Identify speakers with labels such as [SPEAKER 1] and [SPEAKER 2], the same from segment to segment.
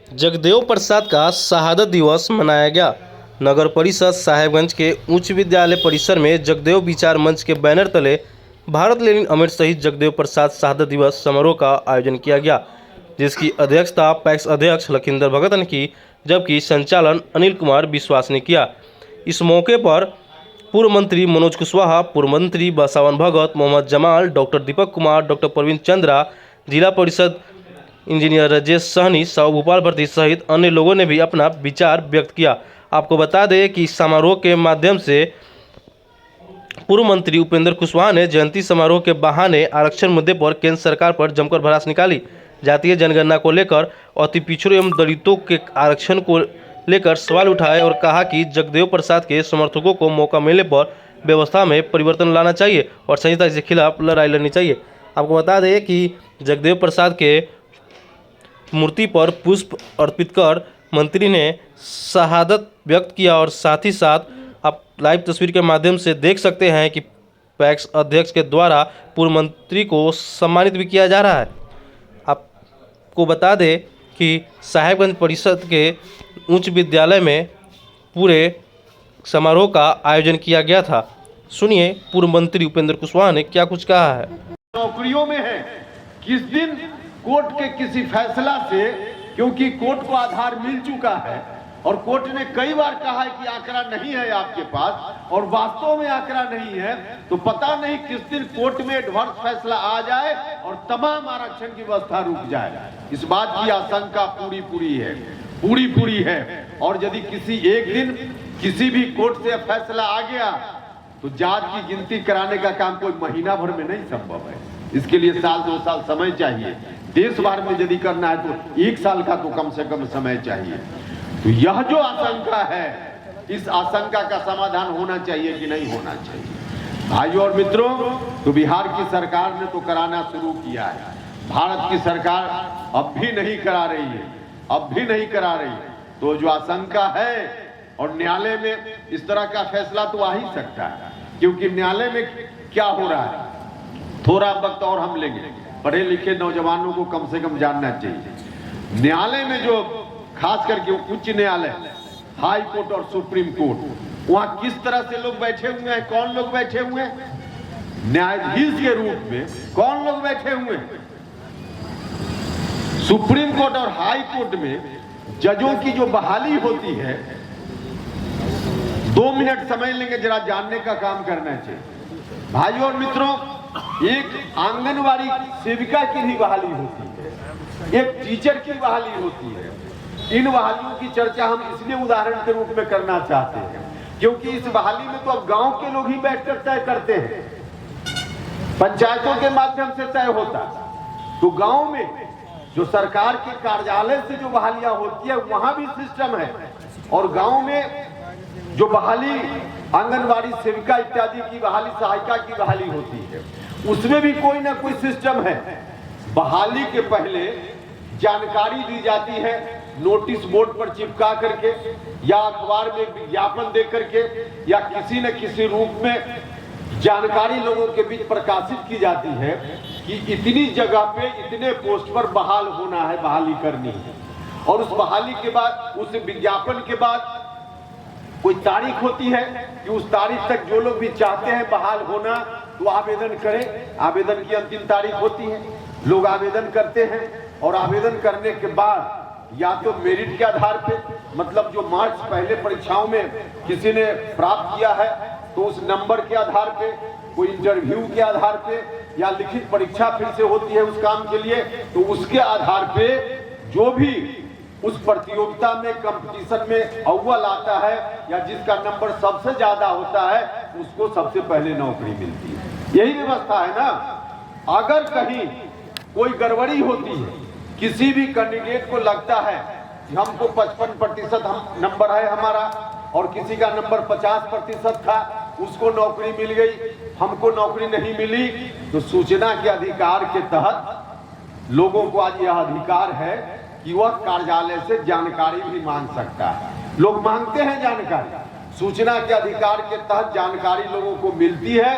[SPEAKER 1] जगदेव प्रसाद का शहादत दिवस मनाया गया। नगर परिषद साहेबगंज के उच्च विद्यालय परिसर में जगदेव विचार मंच के बैनर तले भारत लेनिन अमर शहीद जगदेव प्रसाद शहादत दिवस समारोह का आयोजन किया गया, जिसकी अध्यक्षता पैक्स अध्यक्ष लखिंदर भगत ने की, जबकि संचालन अनिल कुमार विश्वास ने किया। इस मौके पर पूर्व मंत्री मनोज कुशवाहा, पूर्व मंत्री बसावन भगत, मोहम्मद जमाल, डॉक्टर दीपक कुमार, डॉक्टर प्रवीण चंद्रा, जिला परिषद इंजीनियर राजेश सहनी, साहू भोपाल भर्ती सहित अन्य लोगों ने भी अपना विचार व्यक्त किया। आपको बता दें कि इस समारोह के माध्यम से पूर्व मंत्री उपेंद्र कुशवाहा ने जयंती समारोह के बहाने आरक्षण मुद्दे पर केंद्र सरकार पर जमकर भड़ास निकाली। जातीय जनगणना को लेकर अति पिछड़ों एवं दलितों के आरक्षण को लेकर सवाल उठाए और कहा कि जगदेव प्रसाद के समर्थकों को मौका मिलने पर व्यवस्था में परिवर्तन लाना चाहिए और संहिता के खिलाफ लड़ाई लड़नी चाहिए। आपको बता दें कि जगदेव प्रसाद के मूर्ति पर पुष्प अर्पित कर मंत्री ने शहादत व्यक्त किया और साथ ही साथ आप लाइव तस्वीर के माध्यम से देख सकते हैं कि पैक्स अध्यक्ष के द्वारा पूर्व मंत्री को सम्मानित भी किया जा रहा है। आपको बता दें कि साहेबगंज परिषद के उच्च विद्यालय में पूरे समारोह का आयोजन किया गया था। सुनिए पूर्व मंत्री उपेंद्र कुशवाहा ने क्या कुछ कहा है।
[SPEAKER 2] नौकरियों में है किस दिन कोर्ट के किसी फैसला से, क्योंकि कोर्ट को आधार मिल चुका है और कोर्ट ने कई बार कहा है कि आंकड़ा नहीं है आपके पास और वास्तव में आंकड़ा नहीं है, तो पता नहीं किस दिन कोर्ट में एडवर्स फैसला आ जाए और तमाम आरक्षण की व्यवस्था रुक जाए। इस बात की आशंका पूरी है और यदि किसी एक दिन किसी भी कोर्ट से फैसला आ गया तो जात की गिनती कराने का काम कोई महीना भर में नहीं संभव है। इसके लिए साल 2 साल समय चाहिए। देश भर में यदि करना है तो 1 साल का तो कम से कम समय चाहिए। तो यह जो आशंका है, इस आशंका का समाधान होना चाहिए कि नहीं होना चाहिए। भाइयों और मित्रों, तो बिहार की सरकार ने तो कराना शुरू किया है। भारत की सरकार अब भी नहीं करा रही है। तो जो आशंका है, और न्यायालय में इस तरह का फैसला तो आ ही सकता है, क्योंकि न्यायालय में क्या हो रहा है थोड़ा वक्त और हम लेंगे। पढ़े लिखे नौजवानों को कम से कम जानना चाहिए। न्यायालय में जो खास करके उच्च न्यायालय, हाई कोर्ट और सुप्रीम कोर्ट, वहां किस तरह से लोग बैठे हुए हैं, कौन लोग बैठे हुए हैं, न्यायाधीश के रूप में कौन लोग बैठे हुए हैं। सुप्रीम कोर्ट और हाई कोर्ट में जजों की जो बहाली होती है, 2 मिनट समय लेंगे, जरा जानने का काम करना चाहिए। भाइयों और मित्रों, एक आंगनवाड़ी सेविका की भी बहाली होती है, एक टीचर की बहाली होती है। इन बहालियों की चर्चा हम इसलिए उदाहरण के रूप में करना चाहते हैं क्योंकि इस बहाली में तो अब गांव के लोग ही बैठकर तय करते हैं, पंचायतों के माध्यम से तय होता। तो गांव में जो सरकार के कार्यालय से जो बहालियां होती है वहां भी सिस्टम है, और गांव में जो बहाली आंगनवाड़ी सेविका इत्यादि की बहाली, सहायिका की बहाली होती है, उसमें भी कोई ना कोई सिस्टम है। बहाली के पहले जानकारी दी जाती है, नोटिस बोर्ड पर चिपका करके या अखबार में विज्ञापन दे करके या किसी न किसी रूप में जानकारी लोगों के बीच प्रकाशित की जाती है कि इतनी जगह पे इतने पोस्ट पर बहाल होना है, बहाली करनी है। और उस बहाली के बाद, उस विज्ञापन के बाद कोई तारीख होती है कि उस तारीख तक जो लोग भी चाहते हैं बहाल होना तो आवेदन करें। आवेदन की अंतिम तारीख होती है, लोग आवेदन करते हैं और आवेदन करने के बाद या तो मेरिट के आधार पे, मतलब जो मार्क्स पहले परीक्षाओं में किसी ने प्राप्त किया है तो उस नंबर के आधार पे, कोई इंटरव्यू के आधार पे या लिखित परीक्षा फिर से होती है उस काम के लिए, तो उसके आधार पे जो भी उस प्रतियोगिता में, कंपटीशन में अव्वल आता है या जिसका नंबर सबसे ज्यादा होता है उसको सबसे पहले नौकरी मिलती है। यही व्यवस्था है ना। अगर कहीं कोई गड़बड़ी होती है, किसी भी कैंडिडेट को लगता है कि हमको 55% नंबर है हमारा और किसी का नंबर 50% था, उसको नौकरी मिल गई, हमको नौकरी नहीं मिली, तो सूचना के अधिकार के तहत लोगों को आज यह अधिकार है कि वह कार्यालय से जानकारी भी मांग सकता है। लोग मांगते हैं जानकारी, सूचना के अधिकार के तहत जानकारी लोगों को मिलती है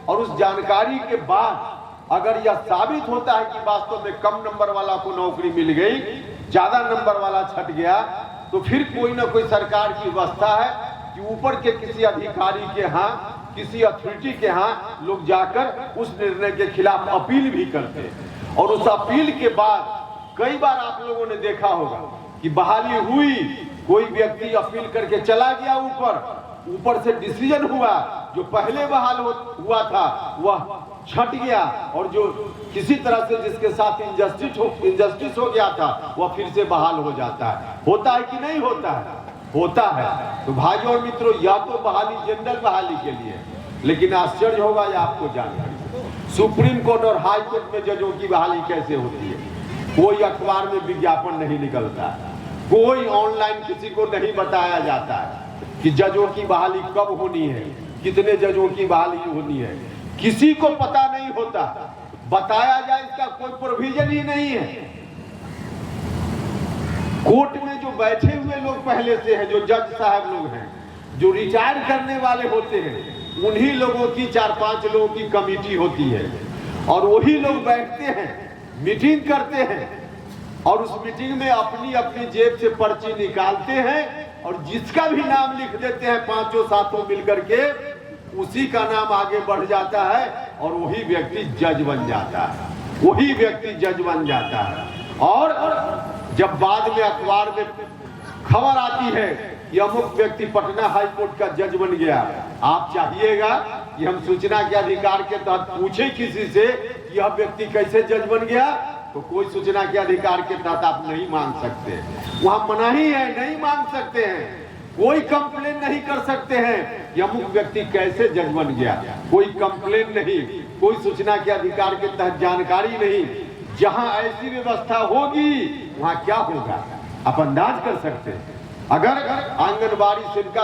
[SPEAKER 2] और उस जानकारी के बाद अगर यह साबित होता है कि वास्तव में कम नंबर वाला को नौकरी मिल गई ज्यादा नंबर वाला छट गया तो फिर कोई ना कोई सरकार की व्यवस्था है कि ऊपर के किसी अधिकारी के यहाँ, किसी अथॉरिटी के यहाँ लोग जाकर उस निर्णय के खिलाफ अपील भी करते हैं। और उस अपील के बाद कई बार आप लोगों ने देखा होगा कि बहाली हुई, कोई व्यक्ति अपील करके चला गया ऊपर से डिसीजन हुआ, जो पहले बहाल हुआ था वह छट गया, और जो किसी तरह से जिसके साथ इंजस्टिस हो गया था वह फिर से बहाल हो जाता है। होता है कि नहीं होता है? होता है। तो भाइयों और मित्रों, या तो बहाली जनरल बहाली के लिए, लेकिन आश्चर्य होगा या आपको जानकर सुप्रीम कोर्ट और हाई कोर्ट में जजों की बहाली कैसे होती है। कोई अखबार में विज्ञापन नहीं निकलता, कोई ऑनलाइन किसी को नहीं बताया जाता है कि जजों की बहाली कब होनी है, कितने जजों की बहाली होनी है, किसी को पता नहीं होता। बताया जाए इसका कोई प्रोविजन ही नहीं है। कोर्ट में जो बैठे हुए लोग पहले से हैं, जो जज साहब लोग हैं, जो रिटायर करने वाले होते हैं, उन्हीं लोगों की 4-5 लोगों की कमेटी होती है, और वही लोग बैठते हैं, मीटिंग करते हैं, और उस मीटिंग में अपनी अपनी जेब से पर्ची निकालते हैं, और जिसका भी नाम लिख देते हैं 5-7 मिलकर के, उसी का नाम आगे बढ़ जाता है और वही व्यक्ति जज बन जाता है, वही व्यक्ति जज बन जाता है। और जब बाद में अखबार में खबर आती है कि अमुक व्यक्ति पटना हाई कोर्ट का जज बन गया, आप चाहिएगा कि हम सूचना के अधिकार के तहत पूछे किसी से कि यह व्यक्ति कैसे जज बन गया, तो कोई सूचना के अधिकार के तहत आप नहीं मांग सकते, वहां मनाही है, नहीं मांग सकते हैं। कोई कंप्लेन नहीं कर सकते हैं कि अमुक व्यक्ति कैसे जज बन गया, कोई कंप्लेन नहीं, कोई सूचना के अधिकार के तहत जानकारी नहीं। जहां ऐसी व्यवस्था होगी वहां क्या होगा आप अंदाज कर सकते हैं। अगर आंगनबाड़ी सेविका